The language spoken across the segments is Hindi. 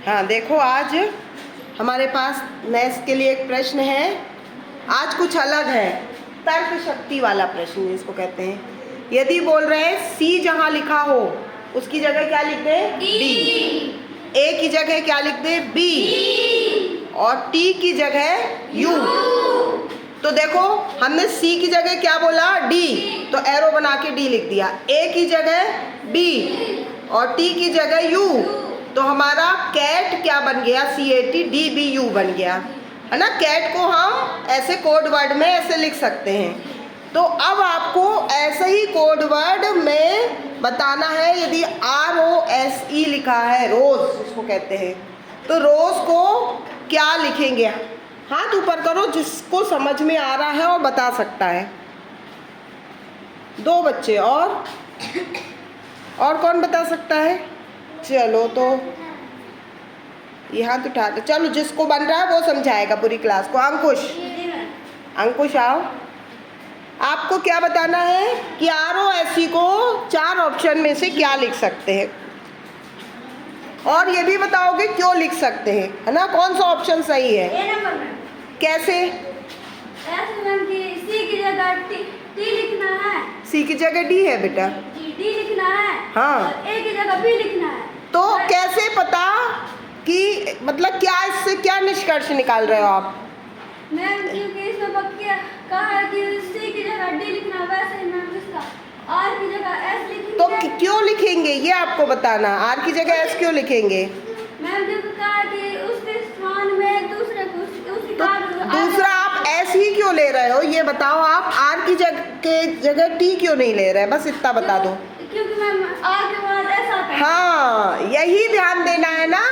हाँ देखो, आज हमारे पास नेक्स्ट के लिए एक प्रश्न है। आज कुछ अलग है, तर्क शक्ति वाला प्रश्न इसको कहते हैं। यदि बोल रहे हैं सी जहाँ लिखा हो उसकी जगह क्या लिख दें? डी। ए की जगह क्या लिख दें? बी। और टी की जगह यू। तो देखो, हमने सी की जगह क्या बोला? डी, तो एरो बना के डी लिख दिया। ए की जगह बी और टी की जगह यू, तो हमारा कैट क्या बन गया? CATDBU बन गया, है ना। कैट को हम ऐसे कोड वर्ड में ऐसे लिख सकते हैं। तो अब आपको ऐसे ही कोड वर्ड में बताना है। यदि ROSE लिखा है, रोज उसको कहते हैं, तो रोज को क्या लिखेंगे? हाथ ऊपर करो जिसको समझ में आ रहा है और बता सकता है। 2 बच्चे और कौन बता सकता है? चलो, तो ये हाथ उठा दो। चलो, जिसको बन रहा है वो समझाएगा पूरी क्लास को। अंकुश आओ। आपको क्या बताना है कि ROSE को 4 ऑप्शन में से क्या लिख सकते हैं, और ये भी बताओगे क्यों लिख सकते हैं, है ना। कौन सा ऑप्शन सही है? ए नंबर में। कैसे? ऐसे मैम कि सी की जगह टी लिखना है। सी की जगह डी है बेटा। डी लिखना है। हाँ। और ए की जगह बी लिखना है। तो कैसे पता कि मतलब क्या, इससे क्या निष्कर्ष निकाल रहे हो आप? मैम क्योंकि इसमें पक्का कहा है कि सी की जगह डी लिखना, वैसे ही मैम इसका आर की जगह एस लिखेंगे। तो क्यों लिखेंगे ये आपको बताना। आर की जगह एस क्यों लिखेंगे? मैम जो कहा कि उसके स्थान में दूसरे को तो दूसरा आप एस ही क्यों ले रहे हो ये बताओ। आप आर की जगह टी क्यों नहीं ले रहे? बस इतना बता दो। क्योंकि मैम आर के बाद एस आता है। हाँ, यही ध्यान देना है ना।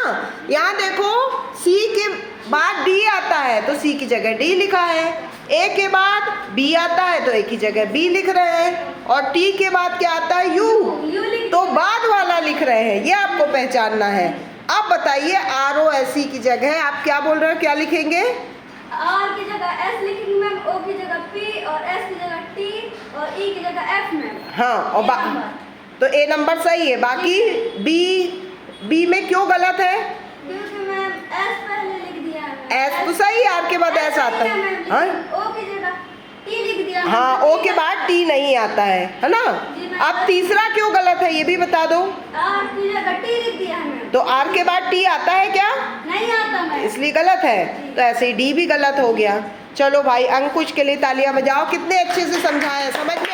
यहाँ देखो, सी के बाद डी आता है तो सी की जगह डी लिखा है। ए के बाद बी आता है तो ए की जगह बी लिख रहे हैं। और टी के बाद क्या आता है? यू, तो बाद वाला लिख रहे हैं। ये आपको पहचानना है। अब बताइए, ROSE की जगह आप क्या बोल रहे हो, क्या लिखेंगे? आर की जगह एस लिखेंगे मैम, ओ की जगह पी और एस की जगह टी और ई की जगह एफ मैम। हाँ, और तो ए नंबर सही है। बाकी बी में क्यों गलत है? क्योंकि मैम एस पहले लिख दिया है। एस तो सही है, आर के बाद एस आता है। हाँ, ओ की जगह टी लिख दिया। हाँ, ओ के बाद टी नहीं आता है ना। अब तीसरा क्यों गलत है ये भी बता दो। आर की जगह टी लिख दिया है मैम। तो आर के बाद टी आता है क्या? नहीं आता मैम, इसलिए गलत है। तो ऐसे ही डी भी गलत हो गया। चलो भाई, अंकुश के लिए तालियां बजाओ। कितने अच्छे से समझाया, समझ में